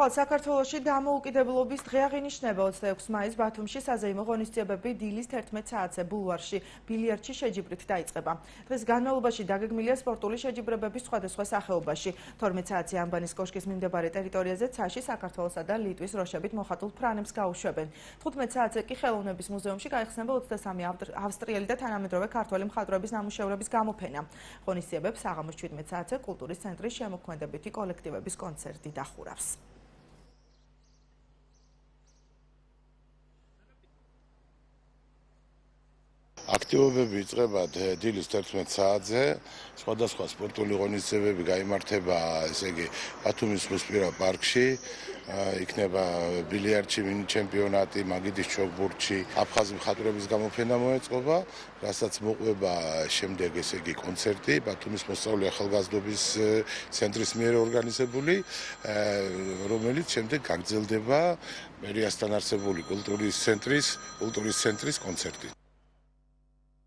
ხოლო საქართველოში დამოუკიდებლობის დღე აღინიშნება 26 მაისს ბათუმში საზეიმო ღონისძიებები დილის 11 საათზე ბულვარში ბილიარდში შეჯიბრით დაიწყება. დღეს განმავლობაში დაგეგმილია სპორტული შეჯიბრებები სხვადასხვა სახეობაში. 12 საათზე ამბანის კოშკის მიმდებარე ტერიტორიაზე ცაში საქართველოსა და ლიტვის დროშებით მოხატულ ფრანებს გაუშვებენ. 15 საათზე კი ხელოვნების მუზეუმში გაიხსნება 23 ავსტრიელი და თანამედროვე ქართველი მხატვრების ნამუშევრების გამოფენა. ღონისძიებებს საღამოს 17 საათზე კულტურის ცენტრის შემოქმედებითი კოლექტივების კონცერტი დახურავს. აქტივობები იწყება დილის 11 საათზე, სხვადასხვა სპორტული ღონისძიებები გაიმართება, ესე იგი, ბათუმის ზღვისპირა პარკში, იქნება ბილიარდში მინი ჩემპიონატი, მაგიდის ჩოგბურთში, აფხაზი მხატვრების გამოფენა მოეწყობა, რასაც მოყვება შემდეგ, ესე იგი, კონცერტი ბათუმის მოსწავლე ახალგაზრდობის ცენტრის მიერ ორგანიზებული, რომელიც შემდეგ გაგრძელდება მერიასთან არსებული კულტურის ცენტრის კონცერტი.